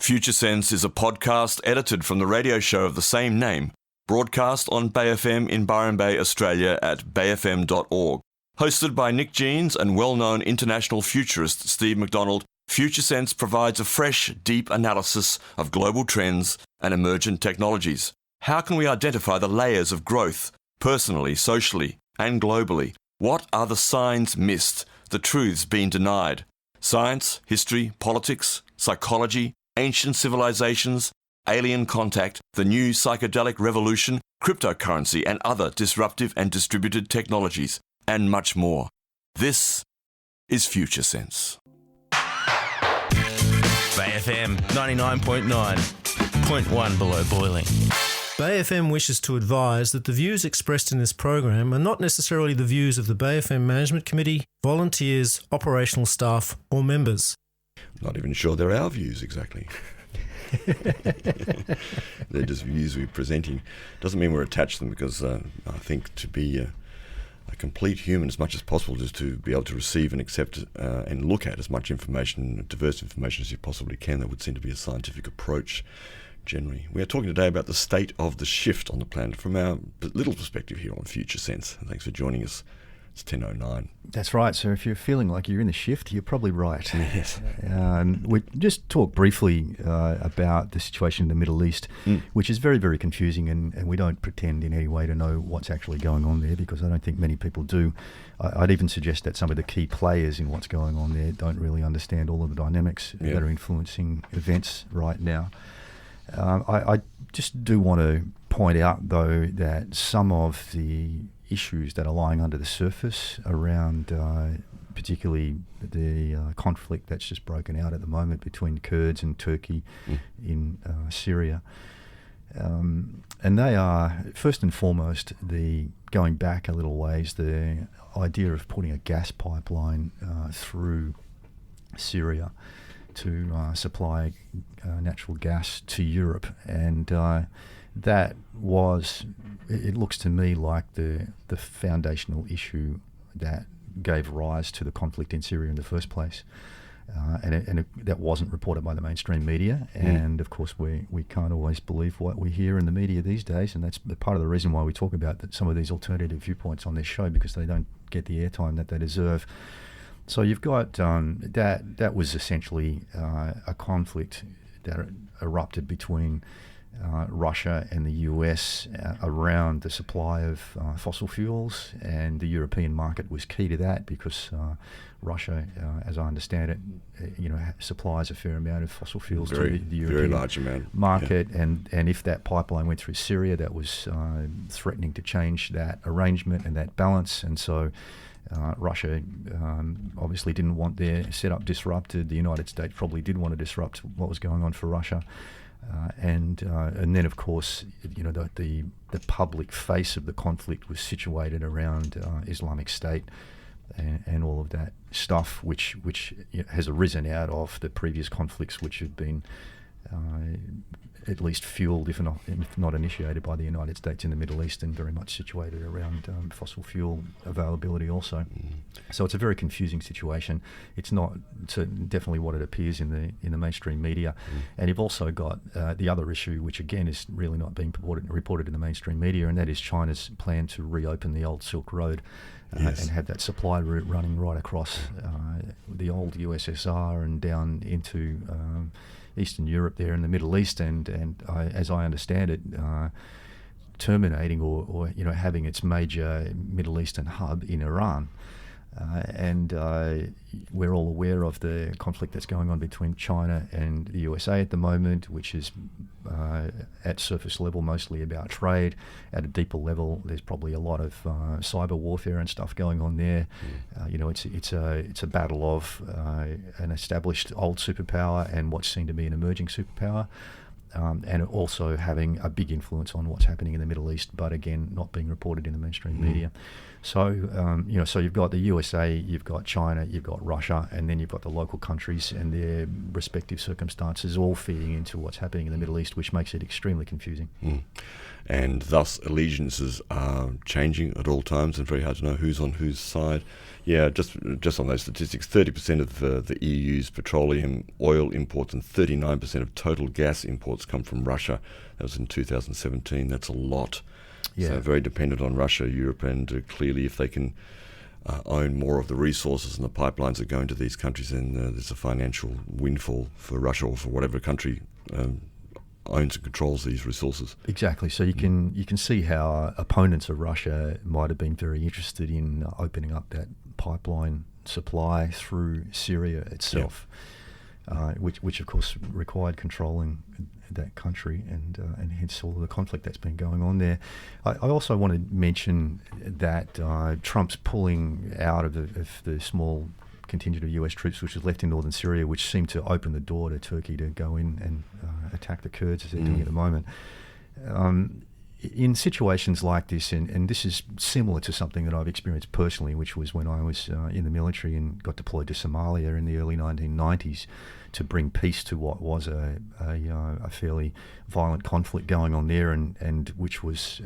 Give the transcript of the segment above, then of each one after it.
Future Sense is a podcast edited from the radio show of the same name, broadcast on Bay FM in Byron Bay, Australia at bayfm.org. Hosted by Nick Jeans and well-known international futurist Steve McDonald, Future Sense provides a fresh, deep analysis of global trends and emergent technologies. How can we identify the layers of growth, personally, socially, and globally? What are the signs missed, the truths being denied? Science, history, politics, psychology, ancient civilizations, alien contact, the new psychedelic revolution, cryptocurrency and other disruptive and distributed technologies, and much more. This is Future Sense. Bay FM 99.9, 0.1 below boiling. Bay FM wishes to advise that the views expressed in this program are not necessarily the views of the Bay FM Management Committee, volunteers, operational staff or members. Not even sure they're our views exactly. They're just views we're presenting. Doesn't mean we're attached to them, because I think to be a complete human as much as possible is to be able to receive and accept and look at as much information, diverse information as you possibly can. That would seem to be a scientific approach generally. We are talking today about the state of the shift on the planet from our little perspective here on Future Sense. Thanks for joining us. It's 10:09. That's right. So if you're feeling like you're in the shift, you're probably right. Yes. We just talked briefly about the situation in the Middle East, which is very, very confusing, and we don't pretend in any way to know what's actually going on there, because I don't think many people do. I'd even suggest that some of the key players in what's going on there don't really understand all of the dynamics that are influencing events right now. I just do want to point out, though, that some of the issues that are lying under the surface around particularly the conflict that's just broken out at the moment between Kurds and Turkey in Syria. And they are, first and foremost, going back a little ways, the idea of putting a gas pipeline through Syria to supply natural gas to Europe. And that was, it looks to me like the foundational issue that gave rise to the conflict in Syria in the first place. And that wasn't reported by the mainstream media. And of course, we can't always believe what we hear in the media these days. And that's part of the reason why we talk about some of these alternative viewpoints on this show, because they don't get the airtime that they deserve. So you've got that was essentially a conflict that erupted between Russia and the US around the supply of fossil fuels, and the European market was key to that, because Russia, as I understand it, supplies a fair amount of fossil fuels to the European very large amount market, and if that pipeline went through Syria, that was threatening to change that arrangement and that balance, and so Russia obviously didn't want their setup disrupted. The United States probably did want to disrupt what was going on for Russia. And then, of course, the public face of the conflict was situated around Islamic State and all of that stuff, which has arisen out of the previous conflicts, which have been at least fueled, if not initiated, by the United States in the Middle East, and very much situated around fossil fuel availability also. So it's a very confusing situation. It's not definitely what it appears in the mainstream media. And you've also got the other issue, which again is really not being reported in the mainstream media, and that is China's plan to reopen the old Silk Road and have that supply route running right across the old USSR and down into Eastern Europe there in the Middle East, and as I understand it, terminating or having its major Middle Eastern hub in Iran. And we're all aware of the conflict that's going on between China and the USA at the moment, which is at surface level mostly about trade. At a deeper level, there's probably a lot of cyber warfare and stuff going on there. It's a battle of an established old superpower and what's seen to be an emerging superpower. and also having a big influence on what's happening in the Middle East, but again, not being reported in the mainstream media. So, so you've got the USA, you've got China, you've got Russia, and then you've got the local countries and their respective circumstances all feeding into what's happening in the Middle East, which makes it extremely confusing. And thus allegiances are changing at all times, and very hard to know who's on whose side. Yeah, just on those statistics, 30% of the EU's petroleum oil imports and 39% of total gas imports come from Russia. That was in 2017. That's a lot. Yeah. So very dependent on Russia, Europe, and clearly if they can own more of the resources and the pipelines that go into these countries, then there's a financial windfall for Russia or for whatever country owns and controls these resources. Exactly. So you can see how opponents of Russia might have been very interested in opening up that pipeline supply through Syria itself, which of course required controlling that country, and hence all of the conflict that's been going on there. I also want to mention that Trump's pulling out of the small contingent of US troops which is left in northern Syria, which seemed to open the door to Turkey to go in and attack the Kurds as they're doing at the moment. In situations like this, and this is similar to something that I've experienced personally, which was when I was in the military and got deployed to Somalia in the early 1990s to bring peace to what was a fairly violent conflict going on there, and which was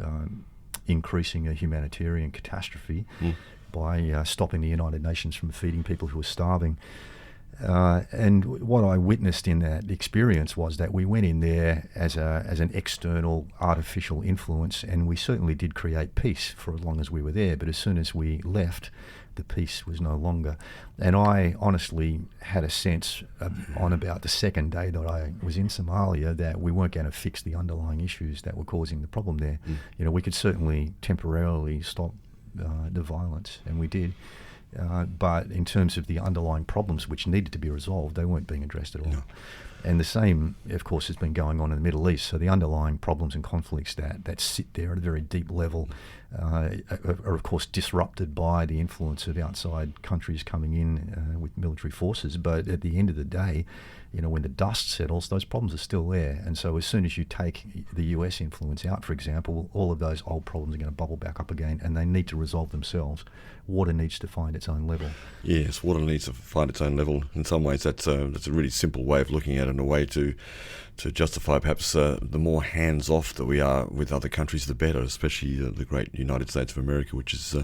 increasing a humanitarian catastrophe by stopping the United Nations from feeding people who were starving. And what I witnessed in that experience was that we went in there as an external artificial influence, and we certainly did create peace for as long as we were there, but as soon as we left, the peace was no longer. And I honestly had a sense on about the second day that I was in Somalia that we weren't going to fix the underlying issues that were causing the problem there. We could certainly temporarily stop the violence, and we did. But in terms of the underlying problems which needed to be resolved, they weren't being addressed at all. No. And the same, of course, has been going on in the Middle East. So the underlying problems and conflicts that sit there at a very deep level are, of course, disrupted by the influence of outside countries coming in with military forces. But at the end of the day, when the dust settles, those problems are still there. And so as soon as you take the US influence out, for example, all of those old problems are going to bubble back up again, and they need to resolve themselves. Water needs to find its own level. Yes, water needs to find its own level. In some ways, that's a really simple way of looking at it, and a way to justify perhaps the more hands-off that we are with other countries, the better, especially the great United States of America, which has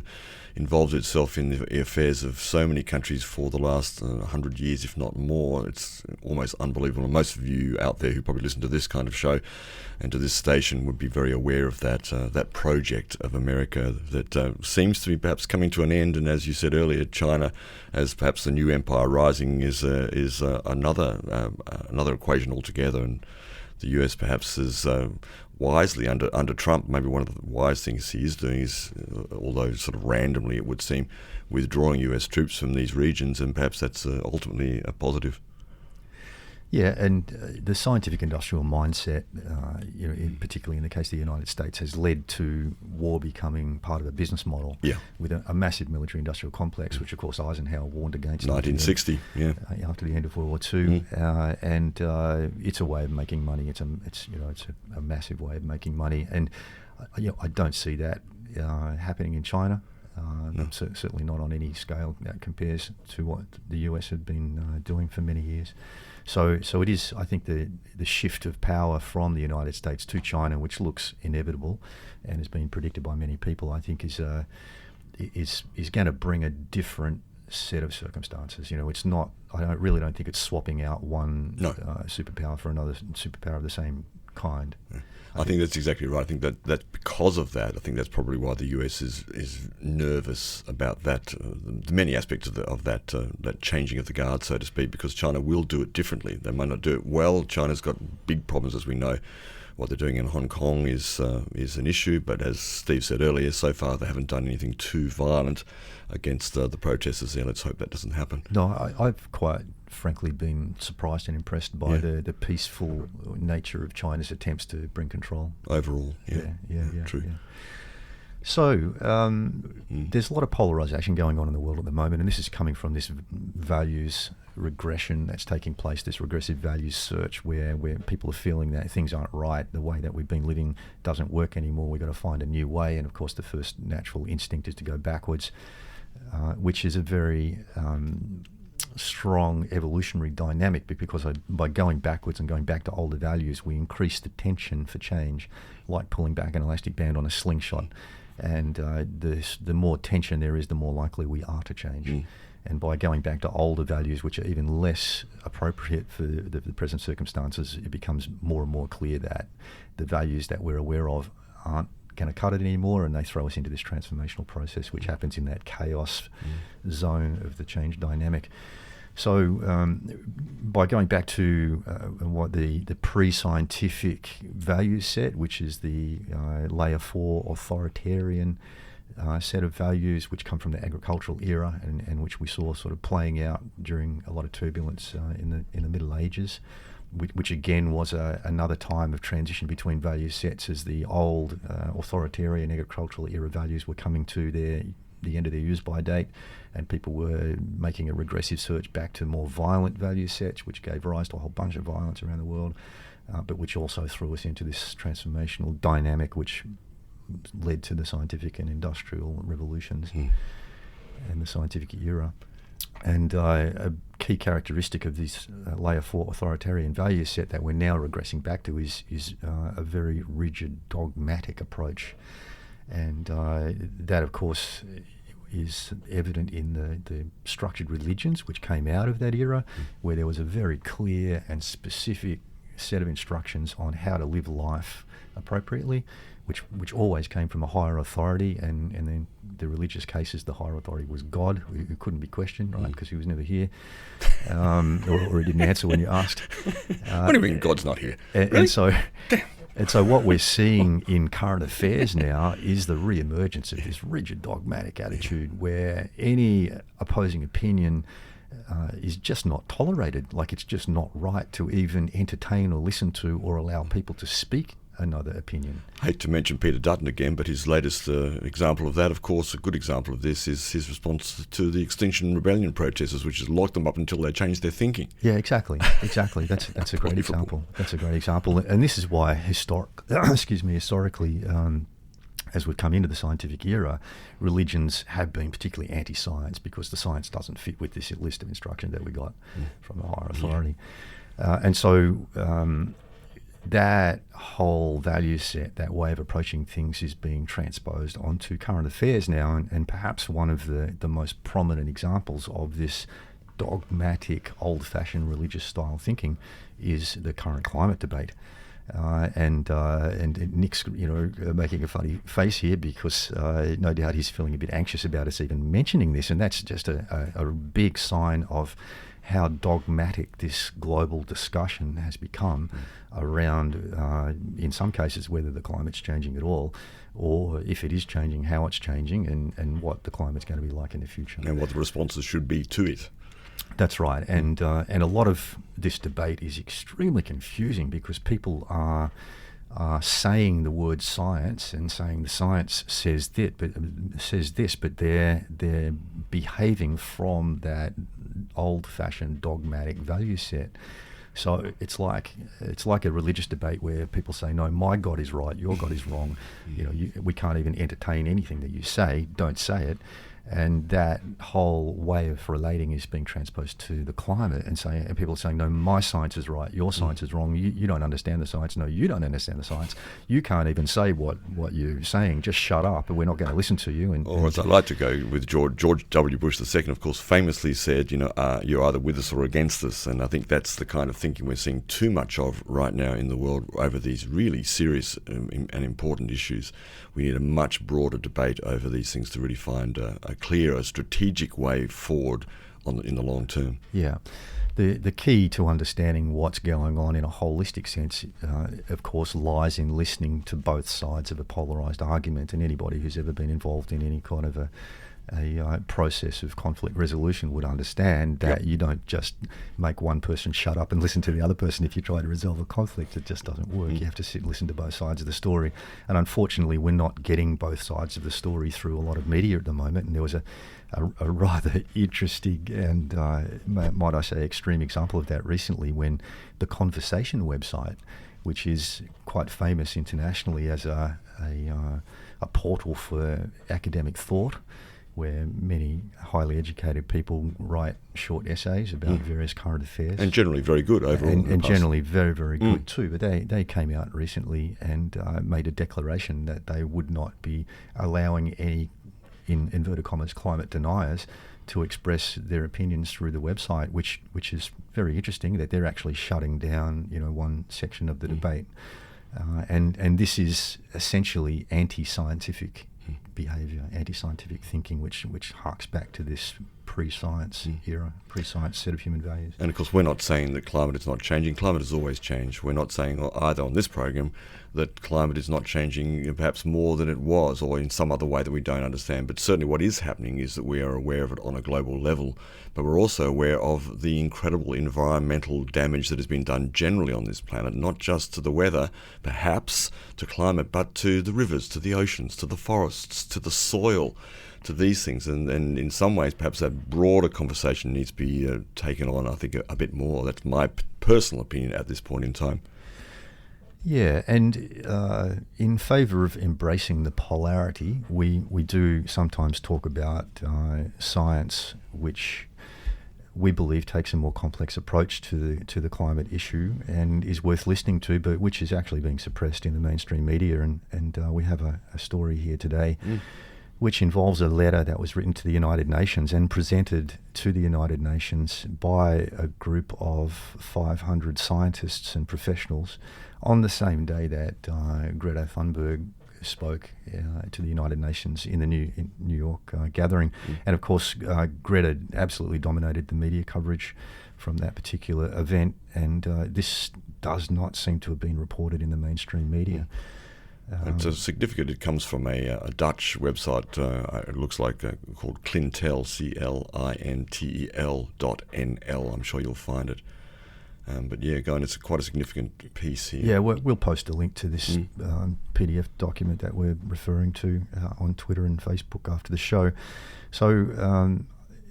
involved itself in the affairs of so many countries for the last 100 years, if not more. It's almost unbelievable. And most of you out there who probably listen to this kind of show and to this station would be very aware of that project of America that seems to be perhaps coming to an end. And as you said earlier, China, as perhaps the new empire rising, is another equation altogether. And the US perhaps is wisely under Trump, maybe one of the wise things he is doing is, although sort of randomly it would seem, withdrawing US troops from these regions, and perhaps that's ultimately a positive. Yeah, and the scientific industrial mindset, particularly in the case of the United States, has led to war becoming part of a business model with a massive military industrial complex, which of course Eisenhower warned against. 1960, after the end of World War II, and it's a way of making money. It's a massive way of making money, and I don't see that happening in China. Certainly not on any scale that compares to what the US had been doing for many years. So it is, I think, the shift of power from the United States to China, which looks inevitable and has been predicted by many people, I think is going to bring a different set of circumstances. It's not. I really don't think it's swapping out one superpower for another superpower of the same kind. Yeah. I think that's exactly right. I think that's because of that. I think that's probably why the US is nervous about that, the many aspects of that changing of the guard, so to speak, because China will do it differently. They might not do it well. China's got big problems, as we know. What they're doing in Hong Kong is an issue, but as Steve said earlier, so far they haven't done anything too violent against the protesters there. Let's hope that doesn't happen. No, I've quite frankly been surprised and impressed by the peaceful nature of China's attempts to bring control. Overall, true. Yeah. So there's a lot of polarisation going on in the world at the moment, and this is coming from this values regression that's taking place, this regressive values search where people are feeling that things aren't right, the way that we've been living doesn't work anymore, we've got to find a new way. And of course the first natural instinct is to go backwards, which is a very strong evolutionary dynamic, because by going backwards and going back to older values, we increase the tension for change, like pulling back an elastic band on a slingshot. And the more tension there is, the more likely we are to change. And by going back to older values, which are even less appropriate for the present circumstances, it becomes more and more clear that the values that we're aware of aren't going to cut it anymore, and they throw us into this transformational process, which happens in that chaos zone of the change dynamic. So by going back to what the pre-scientific value set, which is the layer 4 authoritarian set of values, which come from the agricultural era and which we saw sort of playing out during a lot of turbulence in the Middle Ages, which again was another time of transition between value sets, as the old authoritarian agricultural era values were coming to the end of their use-by date, and people were making a regressive search back to more violent value sets, which gave rise to a whole bunch of violence around the world, but which also threw us into this transformational dynamic, which led to the scientific and industrial revolutions and the scientific era. And a key characteristic of this layer 4 authoritarian value set that we're now regressing back to is a very rigid, dogmatic approach. And that, of course, is evident in the structured religions which came out of that era, where there was a very clear and specific set of instructions on how to live life appropriately, which always came from a higher authority, and then the religious cases, the higher authority was God, who couldn't be questioned, right, because he was never here, or he didn't answer when you asked. What do you mean God's not here? And so what we're seeing in current affairs now is the re-emergence of this rigid dogmatic attitude where any opposing opinion is just not tolerated. Like, it's just not right to even entertain or listen to or allow people to speak another opinion. I hate to mention Peter Dutton again, but his latest example of that, of course, a good example of this, is his response to the Extinction Rebellion protesters, which has locked them up until they change their thinking. Yeah, exactly. That's a great example. That's a great example, and this is why historically, as we've come into the scientific era, religions have been particularly anti-science, because the science doesn't fit with this list of instructions that we got from a higher authority, and so. That whole value set, that way of approaching things, is being transposed onto current affairs now, and perhaps one of the most prominent examples of this dogmatic, old-fashioned religious style thinking is the current climate debate. And Nick's, making a funny face here because no doubt he's feeling a bit anxious about us even mentioning this, and that's just a big sign of how dogmatic this global discussion has become around, in some cases, whether the climate's changing at all, or if it is changing, how it's changing, and what the climate's going to be like in the future. And what the responses should be to it. That's right. And a lot of this debate is extremely confusing, because people are saying the word science and saying the science says this, but they're behaving from that old-fashioned dogmatic value set. So it's like a religious debate where people say, no, my God is right, your God is wrong. We can't even entertain anything that you say. Don't say it. And that whole way of relating is being transposed to the climate, and people are saying, no, my science is right, your science is wrong, you don't understand the science. No, you don't understand the science. You can't even say what you're saying. Just shut up, and we're not going to listen to you. Or as I like to go with George W. Bush II, of course, famously said, you're either with us or against us. And I think that's the kind of thinking we're seeing too much of right now in the world over these really serious and important issues. We need a much broader debate over these things to really find a clear, strategic way forward in the long term. Yeah. The key to understanding what's going on in a holistic sense, of course, lies in listening to both sides of a polarised argument. And anybody who's ever been involved in any kind of a process of conflict resolution would understand that you don't just make one person shut up and listen to the other person if you try to resolve a conflict. It just doesn't work. You have to sit and listen to both sides of the story. And unfortunately, we're not getting both sides of the story through a lot of media at the moment. And there was a rather interesting and, might I say, extreme example of that recently when the Conversation website, which is quite famous internationally as a portal for academic thought, where many highly educated people write short essays about various current affairs. And generally very good overall. And generally very, very good too. But they came out recently and made a declaration that they would not be allowing any, in inverted commas, climate deniers to express their opinions through the website, which is very interesting, that they're actually shutting down, one section of the debate. And this is essentially anti-scientific behaviour, anti-scientific thinking, which harks back to this pre-science era, pre-science set of human values. And of course, we're not saying that climate is not changing. Climate has always changed. We're not saying either on this program that climate is not changing perhaps more than it was, or in some other way that we don't understand. But certainly what is happening is that we are aware of it on a global level, but we're also aware of the incredible environmental damage that has been done generally on this planet, not just to the weather, perhaps to climate, but to the rivers, to the oceans, to the forests, to the soil, to these things. And in some ways, perhaps that broader conversation needs to be taken on, I think, a bit more. That's my personal opinion at this point in time. Yeah, and in favour of embracing the polarity, we do sometimes talk about science, which we believe takes a more complex approach to the climate issue and is worth listening to, but which is actually being suppressed in the mainstream media. And we have a story here today which involves a letter that was written to the United Nations and presented to the United Nations by a group of 500 scientists and professionals on the same day that Greta Thunberg spoke to the United Nations in the New York gathering. And of course, Greta absolutely dominated the media coverage from that particular event, and this does not seem to have been reported in the mainstream media. It's significant. It comes from a Dutch website, it looks like, called Clintel, CLINTEL.nl. I'm sure you'll find it. But yeah, it's quite a significant piece here. Yeah, we'll post a link to this PDF document that we're referring to on Twitter and Facebook after the show. So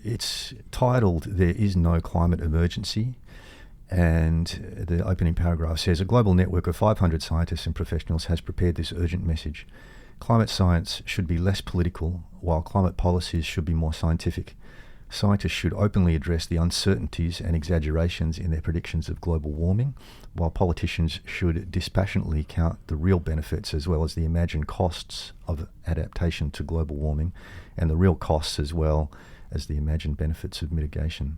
it's titled, "There is no climate emergency." And the opening paragraph says, "A global network of 500 scientists and professionals has prepared this urgent message. Climate science should be less political, while climate policies should be more scientific. Scientists should openly address the uncertainties and exaggerations in their predictions of global warming, while politicians should dispassionately count the real benefits as well as the imagined costs of adaptation to global warming, and the real costs as well as the imagined benefits of mitigation."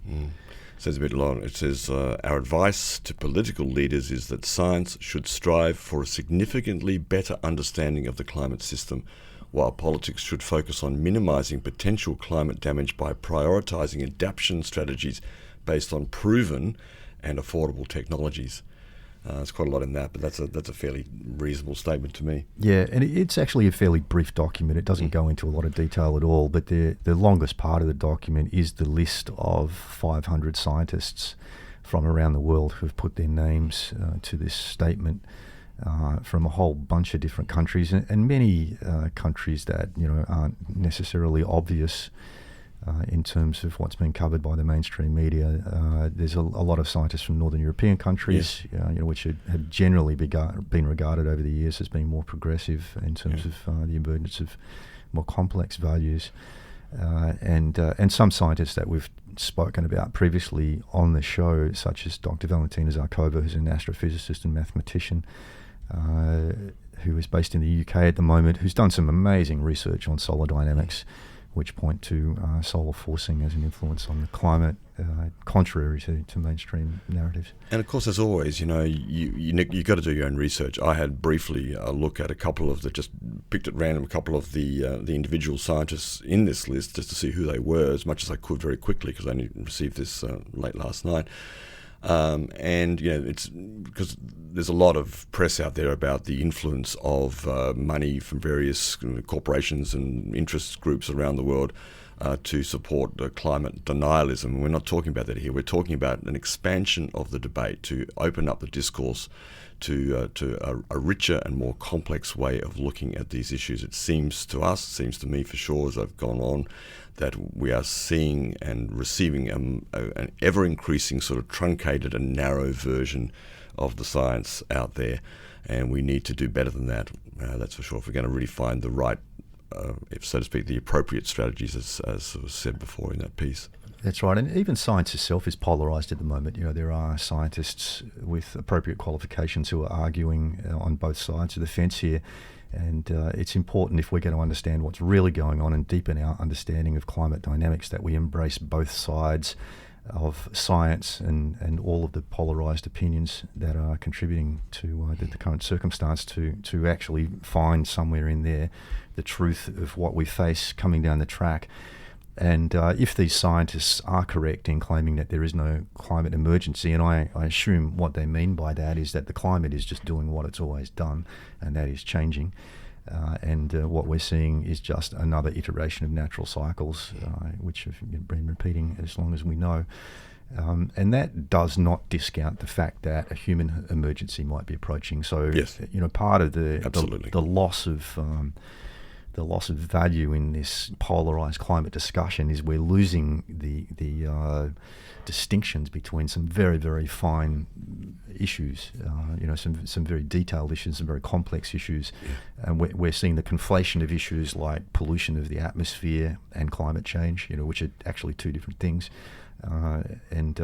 It says a bit long. It says, "Our advice to political leaders is that science should strive for a significantly better understanding of the climate system, while politics should focus on minimising potential climate damage by prioritising adaptation strategies based on proven and affordable technologies." There's quite a lot in that, but that's a fairly reasonable statement to me. Yeah, and it's actually a fairly brief document. It doesn't go into a lot of detail at all, but the longest part of the document is the list of 500 scientists from around the world who have put their names to this statement from a whole bunch of different countries, and many countries that aren't necessarily obvious in terms of what's been covered by the mainstream media. There's a lot of scientists from Northern European countries, which have generally been regarded over the years as being more progressive in terms of the emergence of more complex values, and some scientists that we've spoken about previously on the show, such as Dr. Valentina Zarkova, who's an astrophysicist and mathematician, who is based in the UK at the moment, who's done some amazing research on solar dynamics, which point to solar forcing as an influence on the climate, contrary to mainstream narratives. And of course, as always, you've got to do your own research. I had briefly a look at a couple of just picked at random a couple of the individual scientists in this list just to see who they were, as much as I could very quickly, because I only received this late last night. And it's because there's a lot of press out there about the influence of money from various corporations and interest groups around the world to support climate denialism. We're not talking about that here. We're talking about an expansion of the debate to open up the discourse to a richer and more complex way of looking at these issues. It seems to us, it seems to me for sure as I've gone on, that we are seeing and receiving an ever-increasing sort of truncated and narrow version of the science out there, and we need to do better than that. That's for sure. If we're going to really find the right, if so to speak, the appropriate strategies, as was said before in that piece. That's right, and even science itself is polarised at the moment. You know, there are scientists with appropriate qualifications who are arguing on both sides of the fence here, and it's important, if we're going to understand what's really going on and deepen our understanding of climate dynamics, that we embrace both sides of science and all of the polarised opinions that are contributing to the current circumstance, to actually find somewhere in there the truth of what we face coming down the track. And if these scientists are correct in claiming that there is no climate emergency, and I assume what they mean by that is that the climate is just doing what it's always done, and that is changing. And what we're seeing is just another iteration of natural cycles, which have been repeating as long as we know. And that does not discount the fact that a human emergency might be approaching. So, yes, you know, part of the loss of value in this polarised climate discussion is we're losing the distinctions between some very, very fine issues, some very detailed issues, some very complex issues. Yeah. And we're seeing the conflation of issues like pollution of the atmosphere and climate change, which are actually two different things. And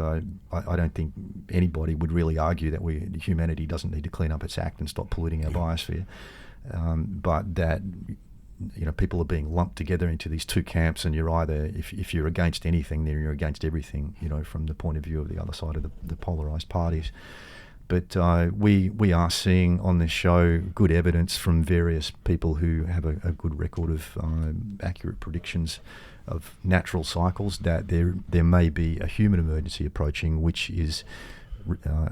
I don't think anybody would really argue that humanity doesn't need to clean up its act and stop polluting our biosphere, but that people are being lumped together into these two camps, and you're either, if you're against anything, then you're against everything, from the point of view of the other side of the polarised parties. But we are seeing on this show good evidence from various people who have a good record of accurate predictions of natural cycles that there may be a human emergency approaching, which is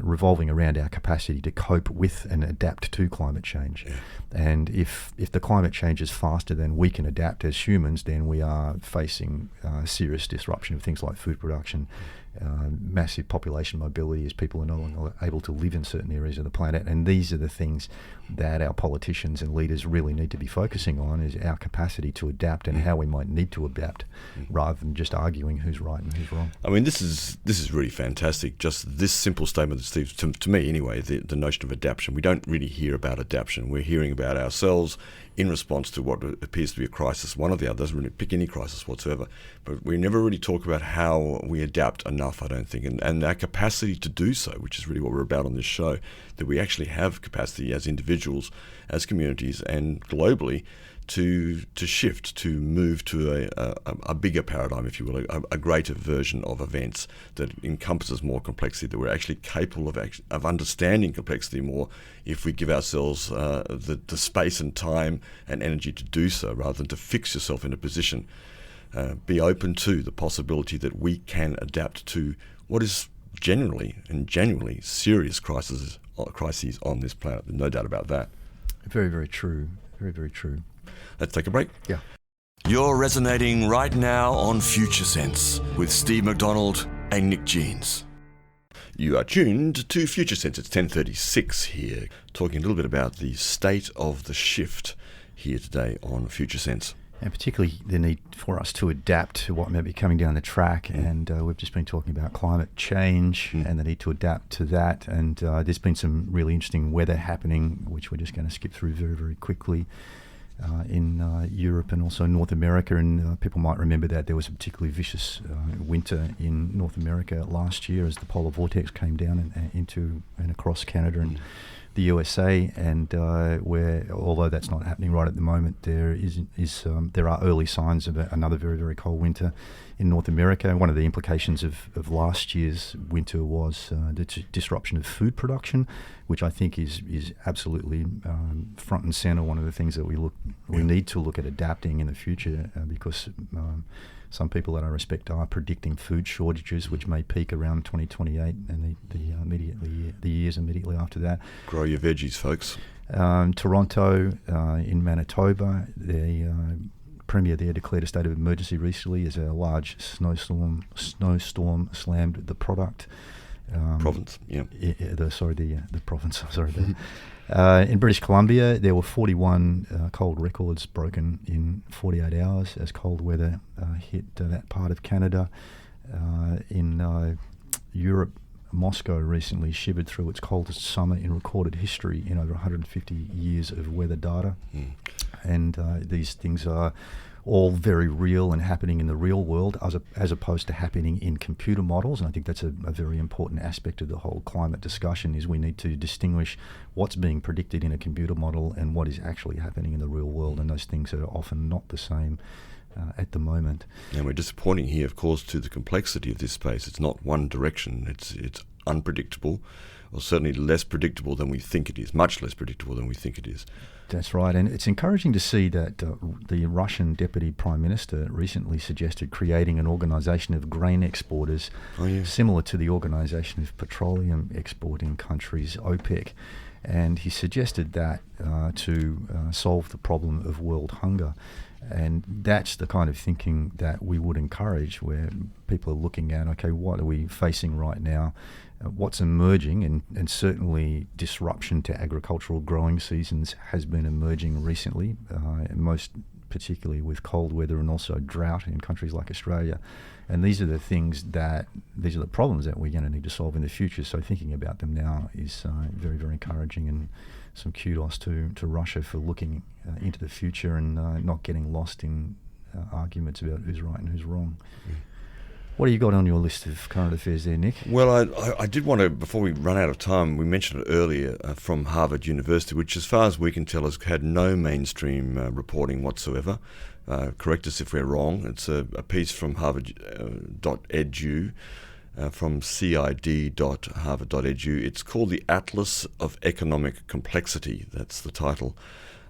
revolving around our capacity to cope with and adapt to climate change. Yeah. And if the climate change is faster than we can adapt as humans, then we are facing serious disruption of things like food production, massive population mobility as people are no longer able to live in certain areas of the planet. And these are the things that our politicians and leaders really need to be focusing on, is our capacity to adapt and how we might need to adapt, rather than just arguing who's right and who's wrong. I mean, this is really fantastic. Just this simple statement, Steve, to me anyway, the notion of adaptation. We don't really hear about adaptation. We're hearing about ourselves in response to what appears to be a crisis. One or the other, doesn't really pick any crisis whatsoever. But we never really talk about how we adapt enough, I don't think, and our capacity to do so, which is really what we're about on this show, that we actually have capacity as individuals, as communities, and globally to shift, to move to a bigger paradigm, if you will, a greater version of events that encompasses more complexity, that we're actually capable of understanding complexity more if we give ourselves the space and time and energy to do so, rather than to fix yourself in a position. Be open to the possibility that we can adapt to what is genuinely serious crises on this planet. There's no doubt about that. Very, very true. Very, very true. Let's take a break. Yeah. You're resonating right now on Future Sense with Steve McDonald and Nyck Jeans. You are tuned to Future Sense. It's 10:36 here, talking a little bit about the state of the shift here today on Future Sense. And particularly the need for us to adapt to what may be coming down the track. And we've just been talking about climate change and the need to adapt to that. And there's been some really interesting weather happening, which we're just going to skip through very, very quickly. In Europe and also North America, and people might remember that there was a particularly vicious winter in North America last year as the polar vortex came down and across Canada and the USA, and where, although that's not happening right at the moment, there are early signs of another very, very cold winter in North America. One of the implications of last year's winter was the disruption of food production, which I think is absolutely front and center. One of the things that we need to look at adapting in the future, because some people that I respect are predicting food shortages, which may peak around 2028 and the years immediately after that. Grow your veggies, folks. Toronto, in Manitoba, they Premier there declared a state of emergency recently as a large snowstorm slammed the product. Province, yeah. The province, sorry. In British Columbia, there were 41 cold records broken in 48 hours as cold weather hit that part of Canada. In Europe, Moscow recently shivered through its coldest summer in recorded history in over 150 years of weather data. And these things are all very real and happening in the real world as opposed to happening in computer models. And I think that's a very important aspect of the whole climate discussion, is we need to distinguish what's being predicted in a computer model and what is actually happening in the real world. And those things are often not the same at the moment. And we're disappointing here, of course, to the complexity of this space. It's not one direction. It's unpredictable, or certainly less predictable than we think it is, much less predictable than we think it is. That's right, and it's encouraging to see that the Russian Deputy Prime Minister recently suggested creating an organisation of grain exporters similar to the Organisation of Petroleum Exporting Countries, OPEC. And he suggested that to solve the problem of world hunger. And that's the kind of thinking that we would encourage, where people are looking at, okay, what are we facing right now? What's emerging, and certainly disruption to agricultural growing seasons has been emerging recently, most particularly with cold weather and also drought in countries like Australia. And these are the problems that we're going to need to solve in the future. So thinking about them now is very, very encouraging, and some kudos to Russia for looking into the future and not getting lost in arguments about who's right and who's wrong. What do you got on your list of current affairs there, Nick? Well, I did want to, before we run out of time, we mentioned it earlier, from Harvard University, which as far as we can tell has had no mainstream reporting whatsoever. Correct us if we're wrong. It's a piece from harvard.edu, from cid.harvard.edu. It's called The Atlas of Economic Complexity. That's the title.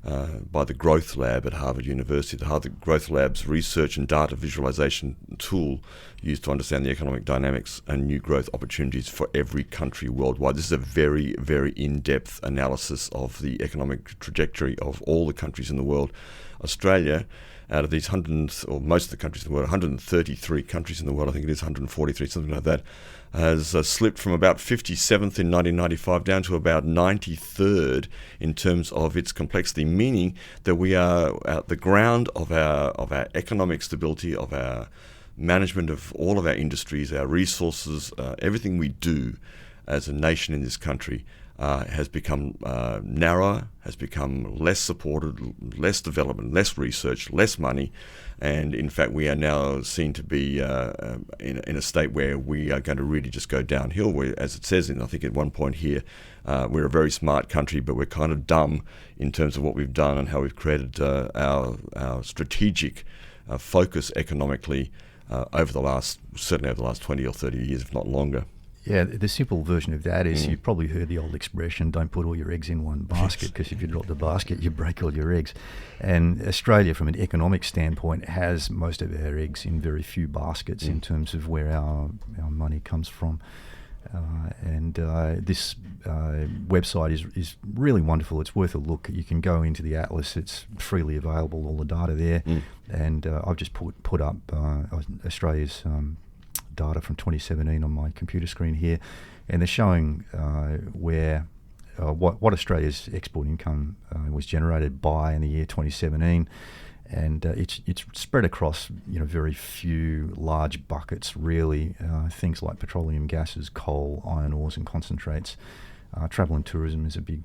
By the Growth Lab at Harvard University. The Harvard Growth Lab's research and data visualization tool used to understand the economic dynamics and new growth opportunities for every country worldwide. This is a very, very in-depth analysis of the economic trajectory of all the countries in the world. Australia, out of these most of the countries in the world, 133 countries in the world, I think it is 143, something like that, has slipped from about 57th in 1995 down to about 93rd in terms of its complexity, meaning that we are at the ground of our economic stability, of our management of all of our industries, our resources, everything we do as a nation in this country has become narrower, has become less supported, less development, less research, less money, and in fact we are now seen to be in a state where we are going to really just go downhill, where, as it says I think at one point here, we're a very smart country, but we're kind of dumb in terms of what we've done and how we've created our strategic focus economically certainly over the last 20 or 30 years, if not longer. Yeah, the simple version of that is you've probably heard the old expression, don't put all your eggs in one basket, because if you drop the basket, you break all your eggs. And Australia, from an economic standpoint, has most of our eggs in very few baskets in terms of where our money comes from. This website is really wonderful. It's worth a look. You can go into the Atlas. It's freely available, all the data there. And I've just put up Australia's data from 2017 on my computer screen here, and they're showing what Australia's export income was generated by in the year 2017, and it's spread across very few large buckets really. Things like petroleum gases, coal, iron ores, and concentrates. Travel and tourism is a big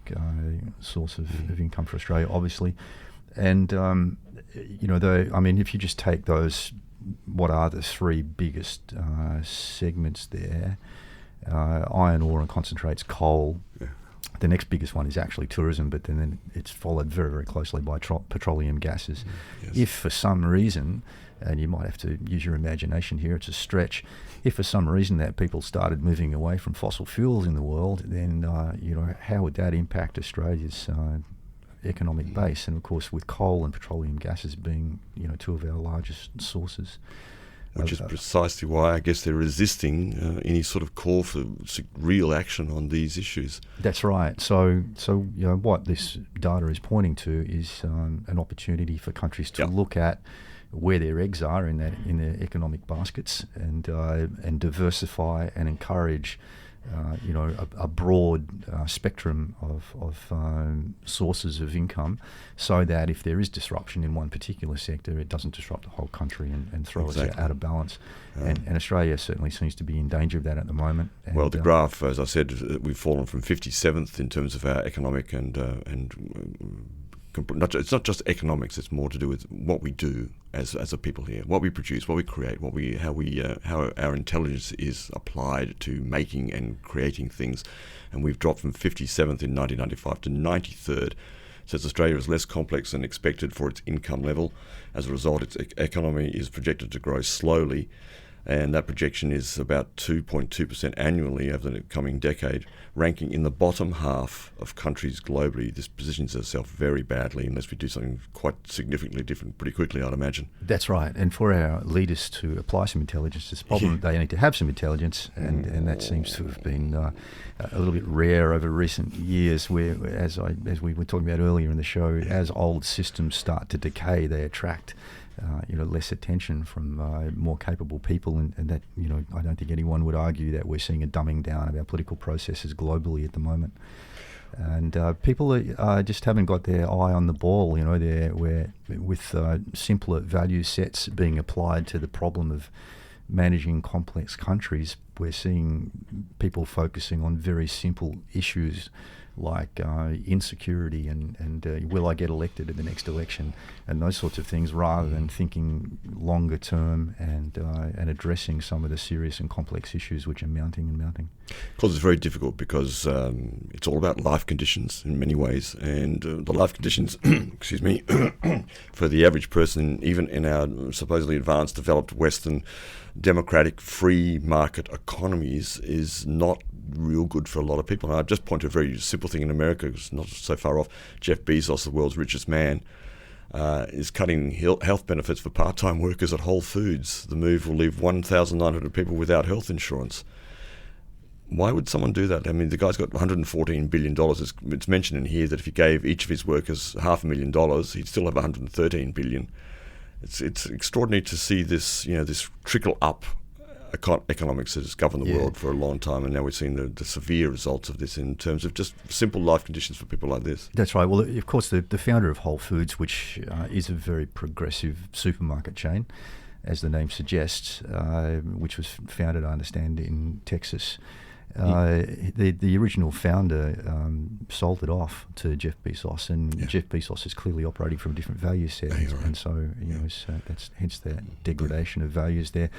source of income for Australia, obviously, and if you just take those. What are the three biggest segments there? Iron ore and concentrates, coal. Yeah. The next biggest one is actually tourism, but then it's followed very, very closely by petroleum gases. Yes. If for some reason, and you might have to use your imagination here, it's a stretch, if for some reason that people started moving away from fossil fuels in the world, then how would that impact Australia's economic base? And of course, with coal and petroleum gases being two of our largest sources. Which is precisely why I guess they're resisting any sort of call for real action on these issues. That's right. So what this data is pointing to is an opportunity for countries to look at where their eggs are in their economic baskets and diversify and encourage a broad spectrum of sources of income, so that if there is disruption in one particular sector, it doesn't disrupt the whole country and throw us out of balance. And Australia certainly seems to be in danger of that at the moment. And well, the graph, as I said, we've fallen from 57th in terms of our economic and it's not just economics. It's more to do with what we do as a people here, what we produce, what we create, how our intelligence is applied to making and creating things. And we've dropped from 57th in 1995 to 93rd. Says Australia is less complex than expected for its income level. As a result, its economy is projected to grow slowly, and that projection is about 2.2% annually over the coming decade, ranking in the bottom half of countries globally. This positions itself very badly unless we do something quite significantly different pretty quickly, I'd imagine. That's right. And for our leaders to apply some intelligence to this problem, they need to have some intelligence, and that seems to have been a little bit rare over recent years, where, as we were talking about earlier in the show, as old systems start to decay, they attract less attention from more capable people, and that, I don't think anyone would argue that we're seeing a dumbing down of our political processes globally at the moment. And people just haven't got their eye on the ball. Where with simpler value sets being applied to the problem of managing complex countries, we're seeing people focusing on very simple issues like insecurity and will I get elected at the next election, and those sorts of things, rather than thinking longer term and addressing some of the serious and complex issues which are mounting. Of course, it's very difficult because it's all about life conditions in many ways, and the life conditions, excuse me, for the average person, even in our supposedly advanced, developed Western, democratic, free market economies, is not real good for a lot of people. And I'll just point to a very simple thing in America, it's not so far off. Jeff Bezos, the world's richest man, is cutting health benefits for part-time workers at Whole Foods. The move will leave 1,900 people without health insurance. Why would someone do that? I mean, the guy's got $114 billion. It's mentioned in here that if he gave each of his workers $500,000, he'd still have $113 billion. It's extraordinary to see this, this trickle up economics that has governed the world for a long time, and now we're seeing the severe results of this in terms of just simple life conditions for people like this. That's right. Well, of course, the founder of Whole Foods, which is a very progressive supermarket chain, as the name suggests, which was founded, I understand, in Texas. The original founder sold it off to Jeff Bezos, and Jeff Bezos is clearly operating from a different value set, and so that's hence that degradation of values there.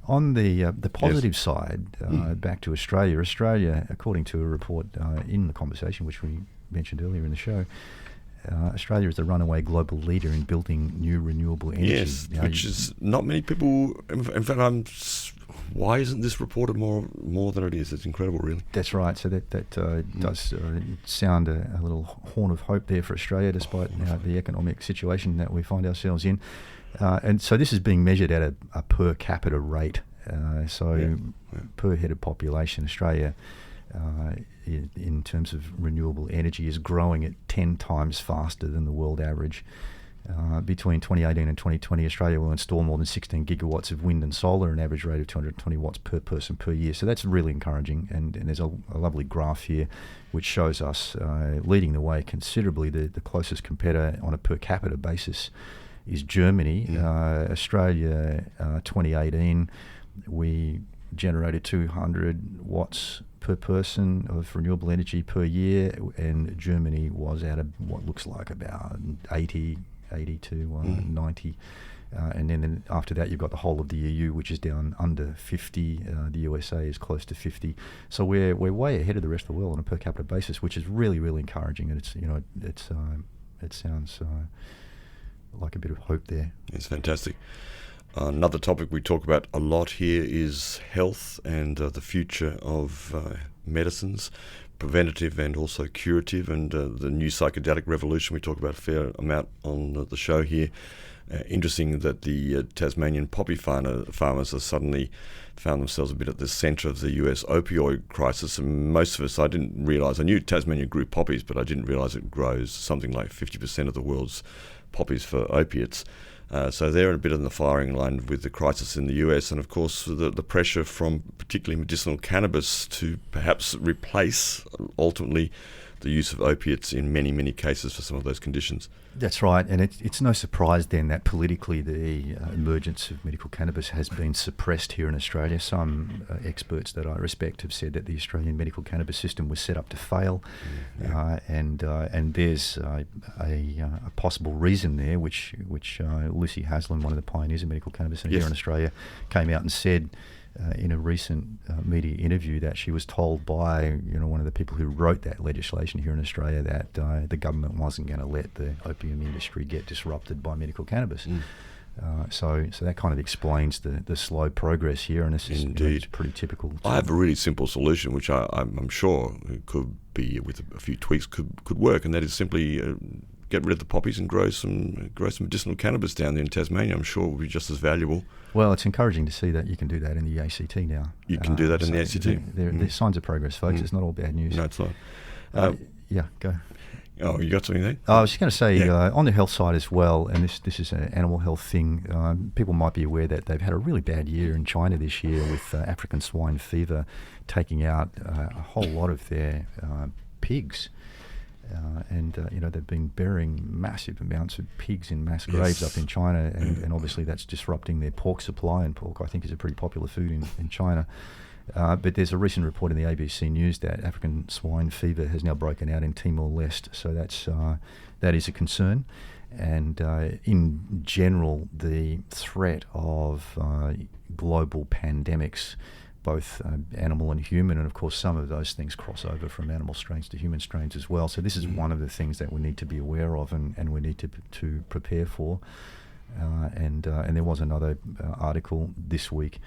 On the positive side, back to Australia. Australia, according to a report in the conversation which we mentioned earlier in the show, Australia is the runaway global leader in building new renewable energy. Yes, which is not many people. In fact, why isn't this reported more than it is? It's incredible, really. That's right. So that does sound a little horn of hope there for Australia, despite the economic situation that we find ourselves in. And so this is being measured at a per capita rate. Per head of population, Australia, in terms of renewable energy, is growing at 10 times faster than the world average. Between 2018 and 2020, Australia will install more than 16 gigawatts of wind and solar, an average rate of 220 watts per person per year. So that's really encouraging. And there's a lovely graph here which shows us leading the way considerably. The closest competitor on a per capita basis is Germany. Australia, 2018, we generated 200 watts per person of renewable energy per year, and Germany was at what looks like about 80 to 90. And then after that, you've got the whole of the EU, which is down under 50. The USA is close to 50. So we're way ahead of the rest of the world on a per capita basis, which is really, really encouraging. And it sounds like a bit of hope there. It's fantastic. Another topic we talk about a lot here is health and the future of medicines, preventative and also curative, and the new psychedelic revolution we talk about a fair amount on the show here. Interesting that the Tasmanian poppy farmers have suddenly found themselves a bit at the centre of the US opioid crisis, and most of us, I didn't realise, I knew Tasmania grew poppies, but I didn't realise it grows something like 50% of the world's poppies for opiates. So they're a bit in the firing line with the crisis in the US, and of course the pressure from particularly medicinal cannabis to perhaps replace ultimately the use of opiates in many, many cases for some of those conditions. That's right, and it's no surprise then that politically the emergence of medical cannabis has been suppressed here in Australia. Some experts that I respect have said that the Australian medical cannabis system was set up to fail, and there's a possible reason there, which Lucy Haslam, one of the pioneers of medical cannabis here in Australia, came out and said in a recent media interview that she was told by one of the people who wrote that legislation here in Australia that the government wasn't going to let the opium industry get disrupted by medical cannabis. So that kind of explains the slow progress here, and this is it's pretty typical. I have a really simple solution, which I'm sure could be, with a few tweaks, could work, and that is simply get rid of the poppies and grow some medicinal cannabis down there in Tasmania. I'm sure it would be just as valuable. Well, it's encouraging to see that you can do that in the ACT now. You can do that in the ACT. There's signs of progress, folks. It's not all bad news. No, it's not. Go. Oh, you got something there? I was just going to say, on the health side as well, and this is an animal health thing, people might be aware that they've had a really bad year in China this year with African swine fever taking out a whole lot of their pigs. They've been burying massive amounts of pigs in mass graves up in China, and obviously that's disrupting their pork supply, and pork, I think, is a pretty popular food in China. But there's a recent report in the ABC News that African swine fever has now broken out in Timor-Leste, so that is a concern. And in general, the threat of global pandemics, both animal and human, and of course some of those things cross over from animal strains to human strains as well. So this is one of the things that we need to be aware of and we need to prepare for. And there was another article this week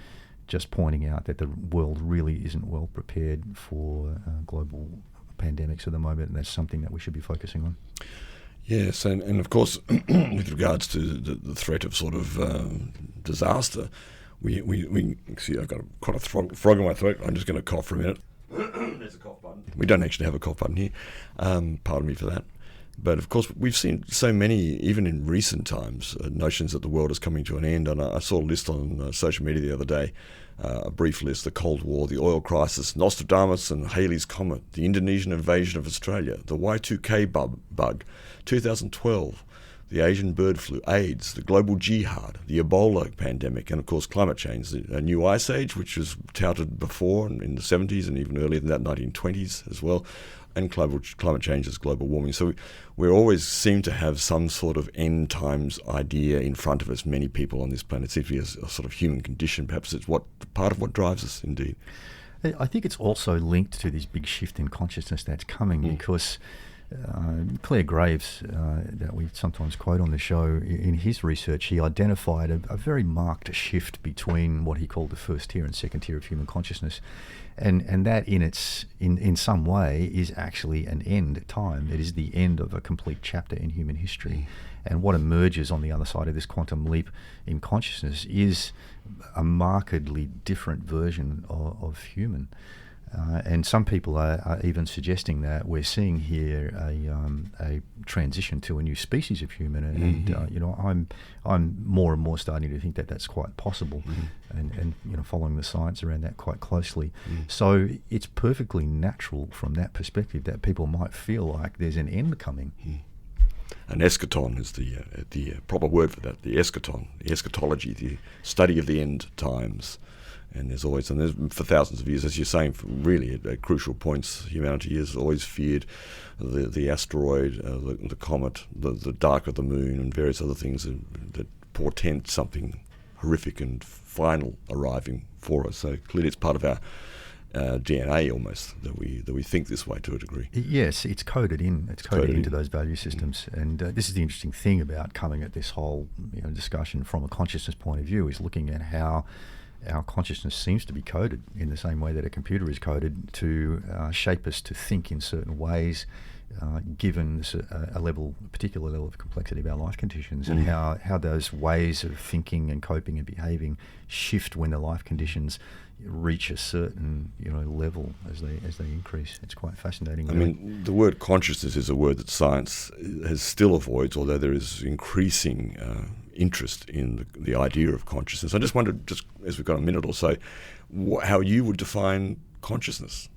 just pointing out that the world really isn't well prepared for global pandemics at the moment, and that's something that we should be focusing on. Yes, and of course, with regards to the threat of sort of disaster, we see, I've got quite a frog in my throat. I'm just going to cough for a minute. There's a cough button. We don't actually have a cough button here. Pardon me for that. But of course, we've seen so many, even in recent times, notions that the world is coming to an end. And I saw a list on social media the other day, a brief list: the Cold War, the oil crisis, Nostradamus and Halley's Comet, the Indonesian invasion of Australia, the Y2K bug, 2012, the Asian bird flu, AIDS, the global jihad, the Ebola pandemic, and of course climate change, a new ice age, which was touted before in the 70s and even earlier than that, 1920s as well, and climate change is global warming. So we always seem to have some sort of end times idea in front of us, many people on this planet. It seems to be a sort of human condition. Perhaps it's part of what drives us, indeed. I think it's also linked to this big shift in consciousness that's coming because Claire Graves, that we sometimes quote on the show, in his research, he identified a very marked shift between what he called the first tier and second tier of human consciousness, and that in some way is actually an end time. It is the end of a complete chapter in human history, and what emerges on the other side of this quantum leap in consciousness is a markedly different version of human. And some people are even suggesting that we're seeing here a transition to a new species of human, and I'm more and more starting to think that that's quite possible, and following the science around that quite closely. So it's perfectly natural from that perspective that people might feel like there's an end coming. An eschaton is the proper word for that. The eschaton, the eschatology, the study of the end times. And there's for thousands of years, as you're saying, really at crucial points, humanity has always feared the asteroid, the comet, the dark of the moon, and various other things that portend something horrific and final arriving for us. So clearly, it's part of our DNA almost that we think this way to a degree. Yes, it's coded in. It's coded into those value systems, and this is the interesting thing about coming at this whole discussion from a consciousness point of view, is looking at how our consciousness seems to be coded in the same way that a computer is coded to shape us to think in certain ways, given a particular level of complexity of our life conditions, and how those ways of thinking and coping and behaving shift when the life conditions reach a certain level as they increase. It's quite fascinating. I mean, the word consciousness is a word that science still avoids, although there is increasing interest in the idea of consciousness. I just wondered, just as we've got a minute or so, how you would define consciousness.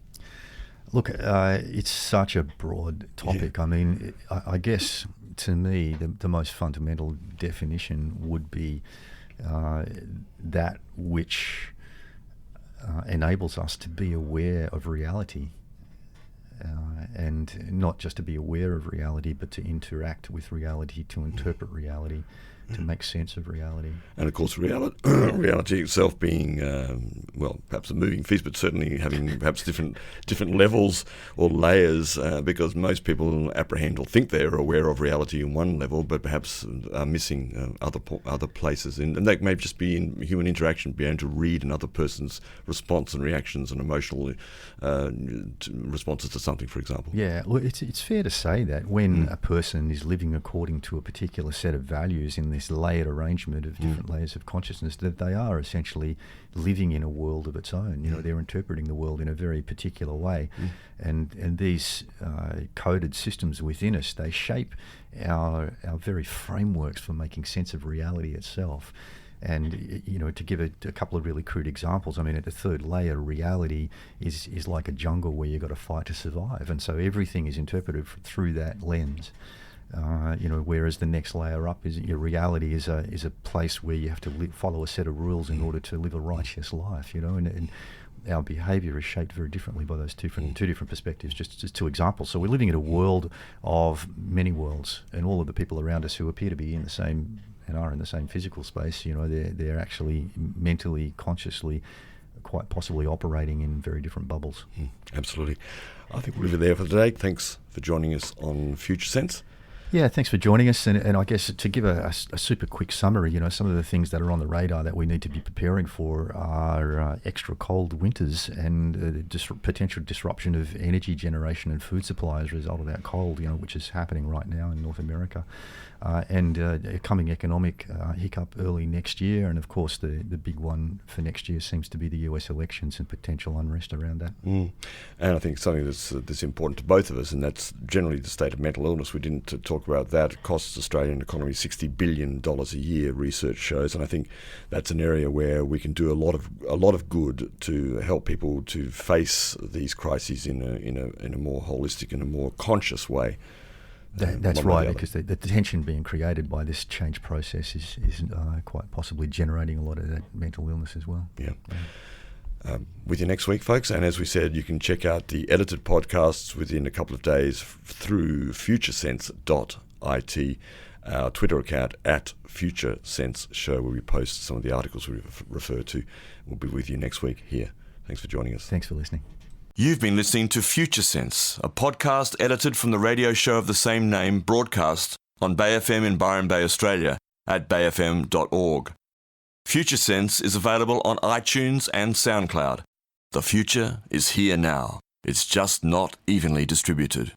Look, it's such a broad topic. Yeah. I mean, I guess to me, the most fundamental definition would be that which enables us to be aware of reality, and not just to be aware of reality, but to interact with reality, to interpret reality, to make sense of reality. And of course, reality itself being, perhaps a moving feast, but certainly having perhaps different levels or layers, because most people apprehend or think they're aware of reality in one level, but perhaps are missing other places. And that may just be in human interaction, being able to read another person's response and reactions and emotional responses to something, for example. Yeah, well, it's fair to say that when a person is living according to a particular set of values in this layered arrangement of different layers of consciousness, that they are essentially living in a world of its own. They're interpreting the world in a very particular way, and these coded systems within us, they shape our very frameworks for making sense of reality itself. And to give a couple of really crude examples, I mean, at the third layer, reality is like a jungle where you've got to fight to survive, and so everything is interpreted through that lens. Whereas the next layer up is your reality is a place where you have to follow a set of rules in order to live a righteous life. And our behaviour is shaped very differently by those two different perspectives. Just two examples. So we're living in a world of many worlds, and all of the people around us who appear to be in the same and are in the same physical space, they're actually mentally, consciously, quite possibly operating in very different bubbles. Absolutely. I think we'll leave it there for today. Thanks for joining us on Future Sense. Yeah, thanks for joining us. And I guess to give a super quick summary, some of the things that are on the radar that we need to be preparing for are extra cold winters and potential disruption of energy generation and food supply as a result of that cold, which is happening right now in North America. And a coming economic hiccup early next year. And of course, the big one for next year seems to be the US elections and potential unrest around that. And I think something that's important to both of us, and that's generally the state of mental illness. We didn't talk about that. It costs the Australian economy $60 billion a year, research shows. And I think that's an area where we can do a lot of good to help people to face these crises in a more holistic and a more conscious way. That's right, because the tension being created by this change process is quite possibly generating a lot of that mental illness as well. Yeah. With you next week, folks. And as we said, you can check out the edited podcasts within a couple of days through futuresense.it, our Twitter account @FutureSenseShow, where we post some of the articles we refer to. We'll be with you next week here. Thanks for joining us. Thanks for listening. You've been listening to Future Sense, a podcast edited from the radio show of the same name, broadcast on Bay FM in Byron Bay, Australia, at bayfm.org. Future Sense is available on iTunes and SoundCloud. The future is here now. It's just not evenly distributed.